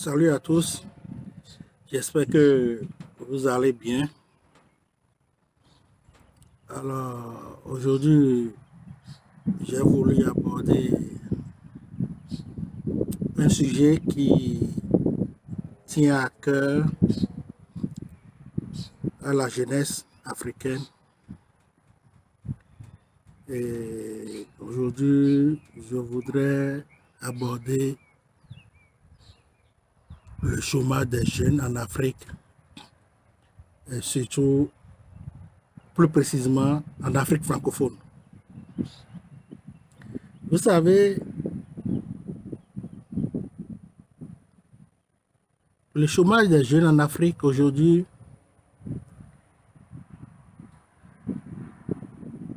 Salut à tous, j'espère que vous allez bien. Alors, aujourd'hui, j'ai voulu aborder un sujet qui tient à cœur à la jeunesse africaine. Et aujourd'hui, je voudrais aborder le chômage des jeunes en Afrique, et surtout, plus précisément, en Afrique francophone. Vous savez, le chômage des jeunes en Afrique aujourd'hui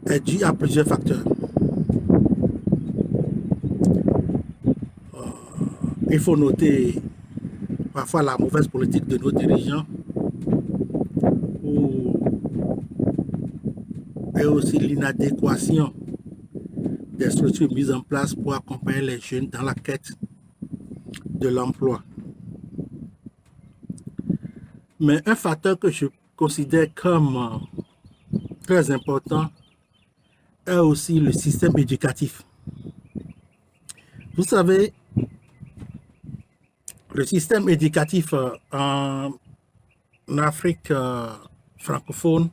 est dû à plusieurs facteurs. Il faut noter parfois la mauvaise politique de nos dirigeants et aussi l'inadéquation des structures mises en place pour accompagner les jeunes dans la quête de l'emploi. Mais un facteur que je considère comme très important est aussi le système éducatif. Vous savez, le système éducatif en Afrique francophone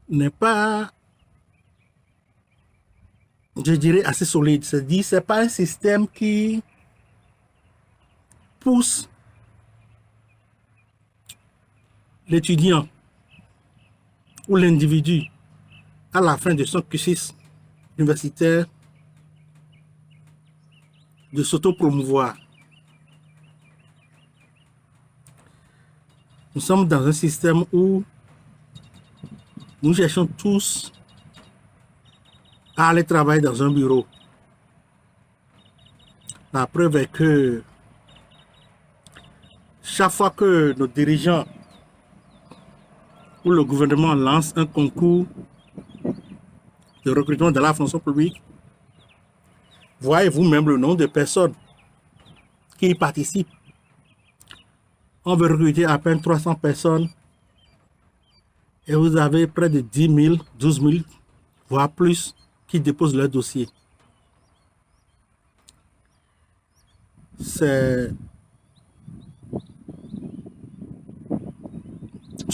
n'est pas, je dirais, assez solide. C'est-à-dire, ce n'est pas un système qui pousse l'étudiant ou l'individu à la fin de son cursus universitaire de s'auto-promouvoir. Nous sommes dans un système où nous cherchons tous à aller travailler dans un bureau. La preuve est que chaque fois que nos dirigeants ou le gouvernement lance un concours de recrutement dans la fonction publique, voyez vous-même le nombre de personnes qui y participent. On veut recruter à peine 300 personnes et vous avez près de 10 000, 12 000, voire plus, qui déposent leur dossier. C'est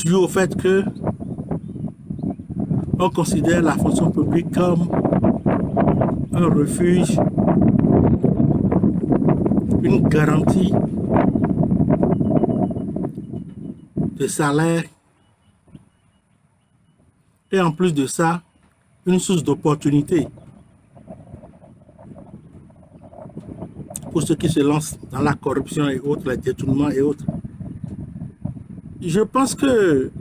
dû au fait que on considère la fonction publique comme un refuge, une garantie de salaire et en plus de ça, une source d'opportunité pour ceux qui se lancent dans la corruption et autres, les détournements et autres. Je pense que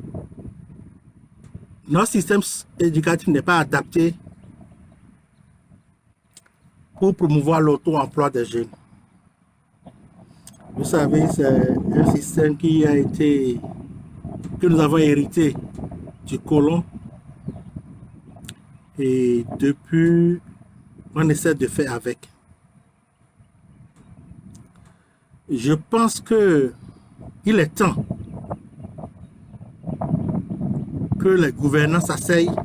notre système éducatif n'est pas adapté pour promouvoir l'auto-emploi des jeunes. Vous savez, c'est un système que nous avons hérité du colon. Et depuis, on essaie de faire avec. Je pense que il est temps que les gouvernants s'asseyent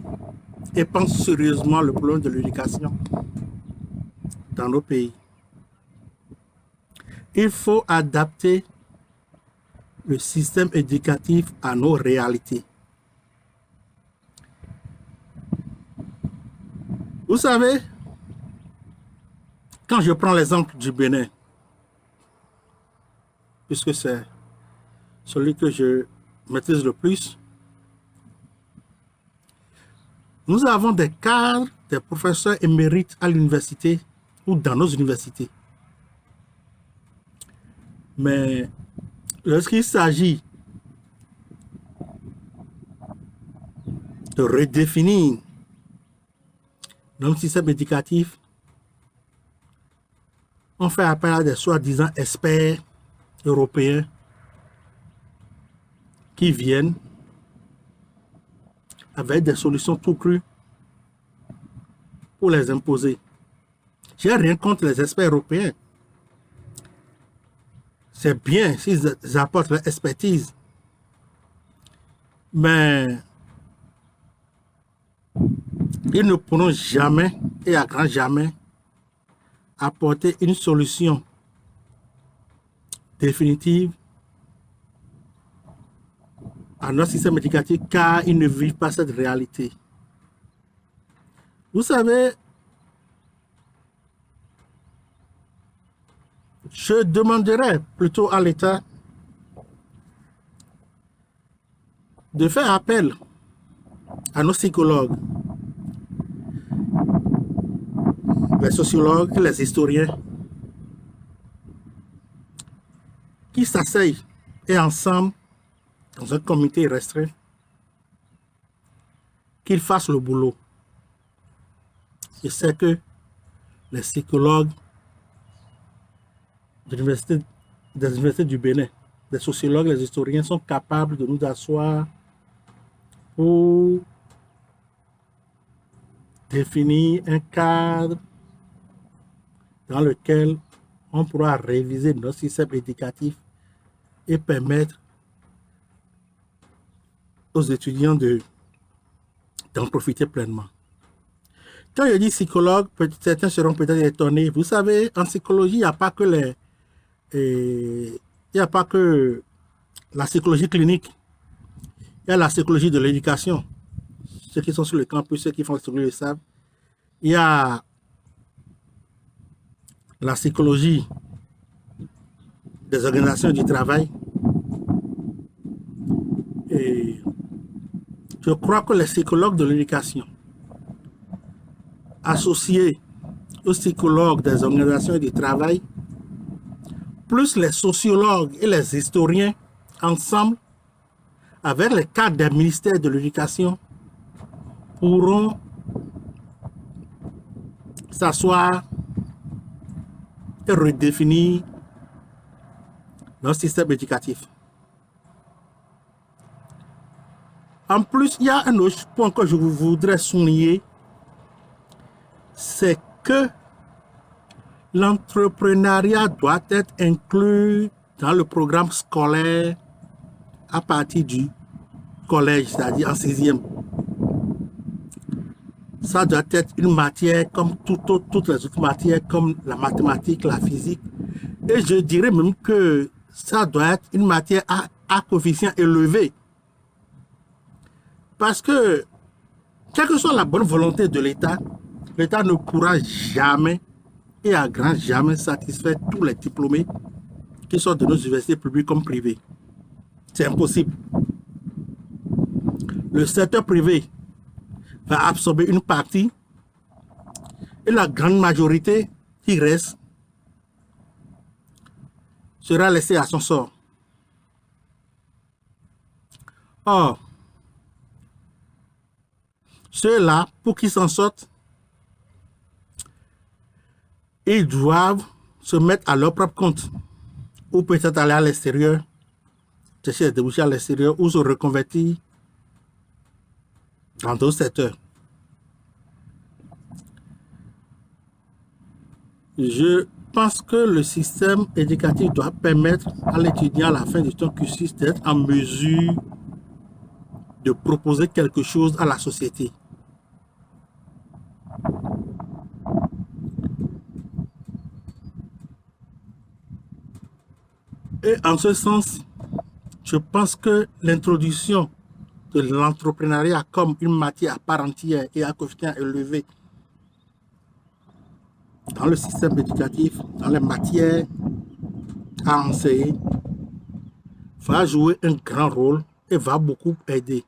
et pensent sérieusement le problème de l'éducation dans nos pays. Il faut adapter le système éducatif à nos réalités. Vous savez, quand je prends l'exemple du Bénin, puisque c'est celui que je maîtrise le plus, nous avons des cadres, des professeurs émérites à l'université ou dans nos universités. Mais lorsqu'il s'agit de redéfinir notre système éducatif, on fait appel à des soi-disant experts européens qui viennent avec des solutions tout crues pour les imposer. J'ai rien contre les experts européens. c'est bien s'ils apportent leur expertise, mais ils ne pourront jamais et à grand jamais apporter une solution définitive à notre système éducatif car ils ne vivent pas cette réalité. Vous savez, je demanderais plutôt à l'État de faire appel à nos psychologues, les sociologues, les historiens, qui s'asseyent et ensemble, dans un comité restreint, qu'ils fassent le boulot. Je sais que les psychologues des universités du Bénin, les sociologues, les historiens sont capables de nous asseoir pour définir un cadre dans lequel on pourra réviser notre système éducatif et permettre aux étudiants d'en profiter pleinement. Quand je dis psychologue, certains seront peut-être étonnés. Vous savez, en psychologie, il n'y a pas que la psychologie clinique. Il y a la psychologie de l'éducation. Ceux qui sont sur le campus, ceux qui font la psychologie le savent. Il y a la psychologie des organisations du travail. Et je crois que les psychologues de l'éducation, associés aux psychologues des organisations du travail, plus les sociologues et les historiens, ensemble, avec les cadres des ministères de l'éducation, pourront s'asseoir et redéfinir notre système éducatif. En plus, il y a un autre point que je voudrais souligner, c'est que l'entrepreneuriat doit être inclus dans le programme scolaire à partir du collège, c'est-à-dire en 6e. Ça doit être une matière comme toutes les autres matières, comme la mathématique, la physique. Et je dirais même que ça doit être une matière à coefficient élevé. Parce que, quelle que soit la bonne volonté de l'État, l'État ne pourra jamais et à grand jamais satisfaire tous les diplômés qui sont de nos universités publiques comme privées. C'est impossible. Le secteur privé va absorber une partie et la grande majorité qui reste sera laissée à son sort. Or, ceux-là, pour qu'ils s'en sortent, ils doivent se mettre à leur propre compte ou peut-être aller à l'extérieur, chercher des débouchés à l'extérieur ou se reconvertir dans d'autres secteurs. Je pense que le système éducatif doit permettre à l'étudiant à la fin de son cursus d'être en mesure de proposer quelque chose à la société. Et en ce sens, je pense que l'introduction de l'entrepreneuriat comme une matière à part entière et à coefficient élevé dans le système éducatif, dans les matières à enseigner, va jouer un grand rôle et va beaucoup aider.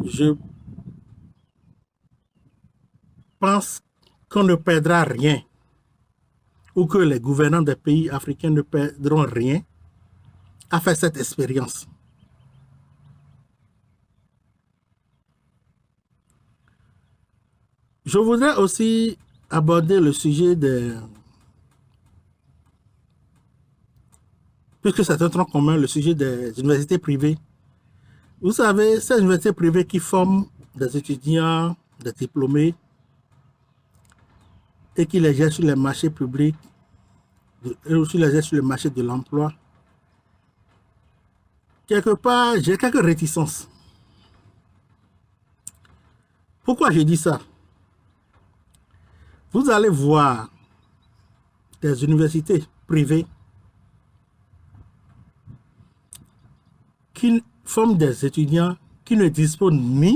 Je pense qu'on ne perdra rien ou que les gouvernants des pays africains ne perdront rien à faire cette expérience. Je voudrais aussi aborder le sujet puisque c'est un tronc commun, le sujet des universités privées. Vous savez, ces universités privées qui forment des étudiants, des diplômés et qui les jettent sur les marchés publics et aussi les aides sur le marché de l'emploi, quelque part, j'ai quelques réticences. Pourquoi je dis ça? Vous allez voir des universités privées qui forment des étudiants qui ne disposent ni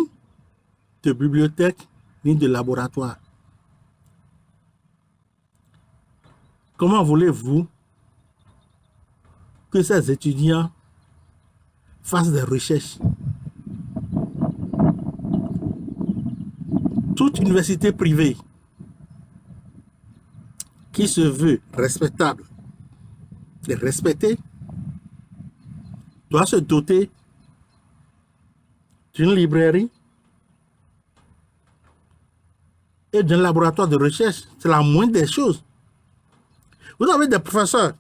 de bibliothèque ni de laboratoire. Comment voulez-vous que ces étudiants fassent des recherches? Toute université privée qui se veut respectable et respectée doit se doter d'une librairie et d'un laboratoire de recherche. C'est la moindre des choses. Vous avez des professeurs,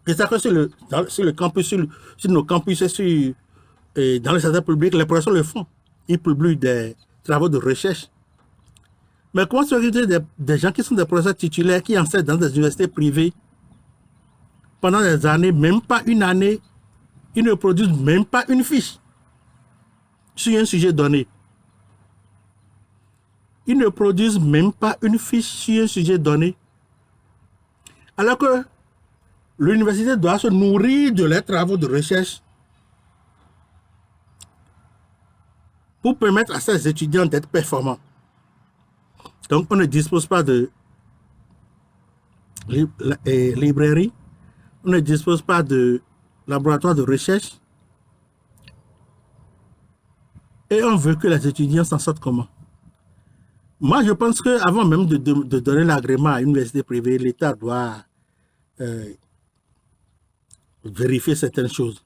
et ça que sur le campus, sur nos campus et dans le secteur public, les professeurs le font. Ils publient des travaux de recherche. Mais comment se fait des gens qui sont des professeurs titulaires qui enseignent dans des universités privées pendant des années, même pas une année, ils ne produisent même pas une fiche sur un sujet donné. Ils ne produisent même pas une fiche sur un sujet donné. Alors que l'université doit se nourrir de leurs travaux de recherche pour permettre à ses étudiants d'être performants. Donc, on ne dispose pas de librairie, on ne dispose pas de laboratoire de recherche, et on veut que les étudiants s'en sortent comment? Moi, je pense qu'avant même de donner l'agrément à une université privée, l'État doit vérifier certaines choses.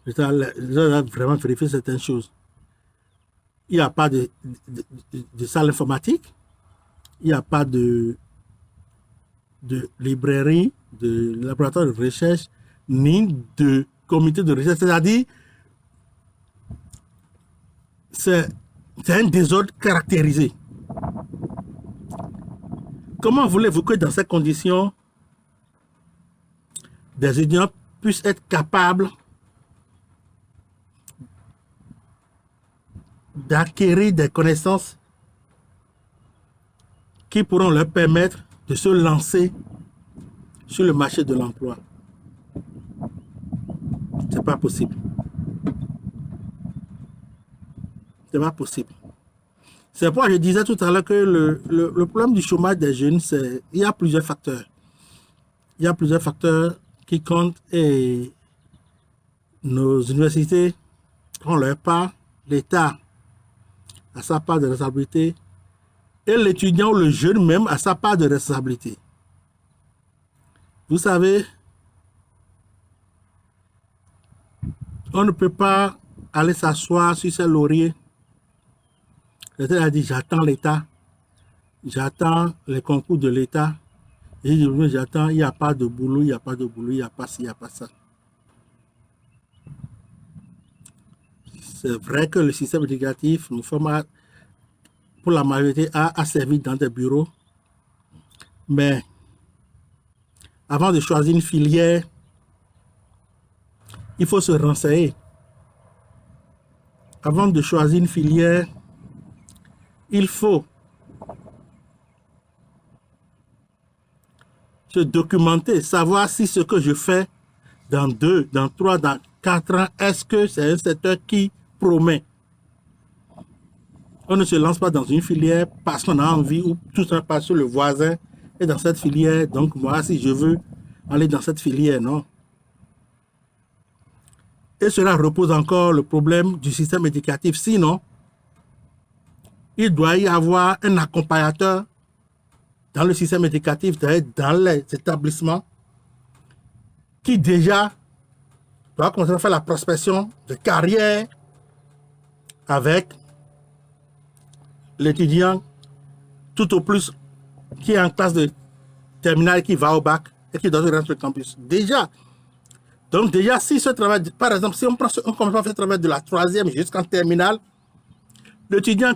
L'État doit vraiment vérifier certaines choses. Il n'y a pas de salle informatique, il n'y a pas de librairie, de laboratoire de recherche, ni de comité de recherche. C'est-à-dire, c'est un désordre caractérisé. Comment voulez-vous que dans ces conditions, des étudiants puissent être capables d'acquérir des connaissances qui pourront leur permettre de se lancer sur le marché de l'emploi? C'est pas possible. C'est pas possible. C'est pourquoi je disais tout à l'heure que le problème du chômage des jeunes, il y a plusieurs facteurs. Il y a plusieurs facteurs qui comptent et nos universités ont leur part, l'État a sa part de responsabilité et l'étudiant ou le jeune même a sa part de responsabilité. Vous savez, on ne peut pas aller s'asseoir sur ses lauriers. L'État a dit, j'attends l'État, j'attends les concours de l'État, et j'attends, il n'y a pas de boulot, il n'y a pas de boulot, il n'y a pas ci, il n'y a pas ça. C'est vrai que le système éducatif, pour la majorité, a servi dans des bureaux, mais avant de choisir une filière, il faut se renseigner. Avant de choisir une filière, il faut se documenter, savoir si ce que je fais dans 2, dans 3, dans 4 ans, est-ce que c'est un secteur qui promet. On ne se lance pas dans une filière parce qu'on a envie ou tout ça passe sur le voisin et dans cette filière, donc moi si je veux aller dans cette filière, non. Et cela repose encore le problème du système éducatif. Sinon, il doit y avoir un accompagnateur dans le système éducatif, dans les établissements, qui déjà doit commencer à faire la prospection de carrière avec l'étudiant tout au plus qui est en classe de terminale, qui va au bac et qui doit rentrer sur le campus. Déjà. Donc déjà, si ce travail, par exemple, si on commence à faire le travail de la 3e jusqu'en terminale, l'étudiant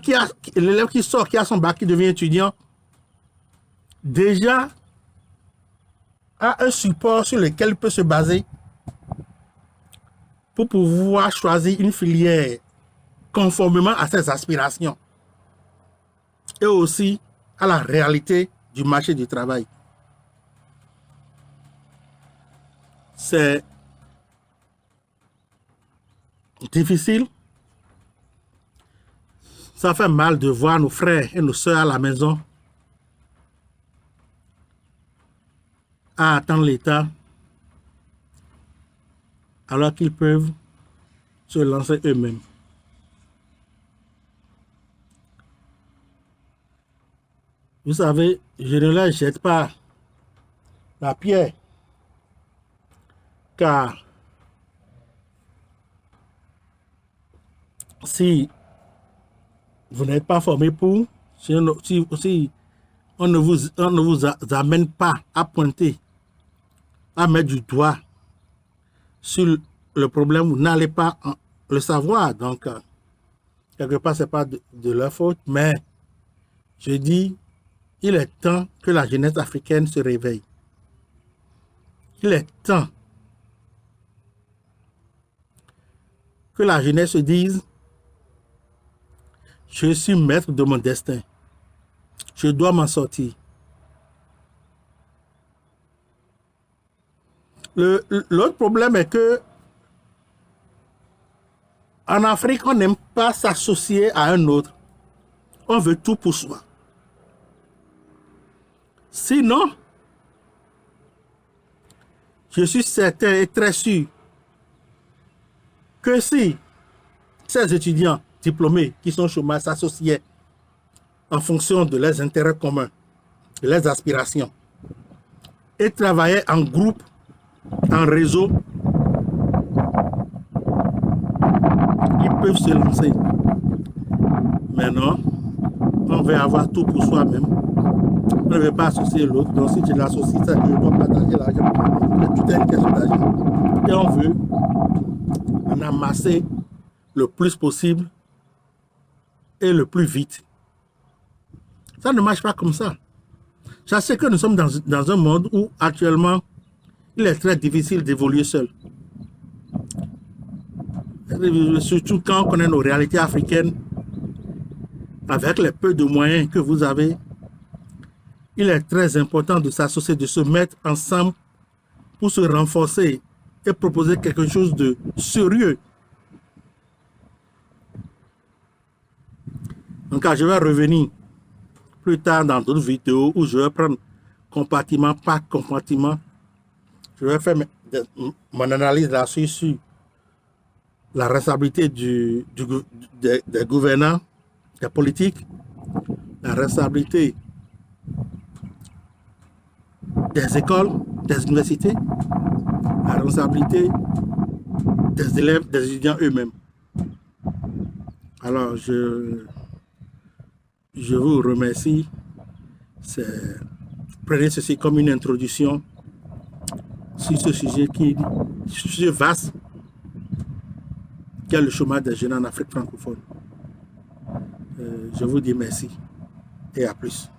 l'élève qui sort, qui a son bac, qui devient étudiant, déjà a un support sur lequel il peut se baser pour pouvoir choisir une filière conformément à ses aspirations et aussi à la réalité du marché du travail. C'est difficile. Ça fait mal de voir nos frères et nos sœurs à la maison à attendre l'État alors qu'ils peuvent se lancer eux-mêmes. Vous savez, je ne leur jette pas la pierre, car si vous n'êtes pas formé pour, si on ne vous amène pas à pointer, à mettre du doigt sur le problème, vous n'allez pas le savoir. Donc, quelque part, ce n'est pas de leur faute, mais je dis, il est temps que la jeunesse africaine se réveille. Il est temps que la jeunesse se dise, je suis maître de mon destin. Je dois m'en sortir. L'autre problème est que en Afrique, on n'aime pas s'associer à un autre. On veut tout pour soi. Sinon, je suis certain et très sûr que si ces étudiants diplômés qui sont au chômage s'associaient en fonction de leurs intérêts communs, de leurs aspirations, et travaillaient en groupe, en réseau, ils peuvent se lancer. Mais non, on veut avoir tout pour soi-même. On ne veut pas associer l'autre. Donc si tu l'associes, ça, je dois partager l'argent. Tout est une question d'argent. Et on veut en amasser le plus possible et le plus vite. Ça ne marche pas comme ça. Je sais que nous sommes dans un monde où actuellement, il est très difficile d'évoluer seul. Surtout quand on connaît nos réalités africaines, avec les peu de moyens que vous avez, il est très important de s'associer, de se mettre ensemble pour se renforcer et proposer quelque chose de sérieux. Donc, je vais revenir plus tard dans d'autres vidéos où je vais prendre compartiment par compartiment. Je vais faire mon analyse là-dessus sur la responsabilité des gouvernants, des politiques, la responsabilité des écoles, des universités, la responsabilité des élèves, des étudiants eux-mêmes. Alors, je vous remercie. Prenez ceci comme une introduction sur ce sujet qui est vaste, qui est le chômage des jeunes en Afrique francophone. Je vous dis merci et à plus.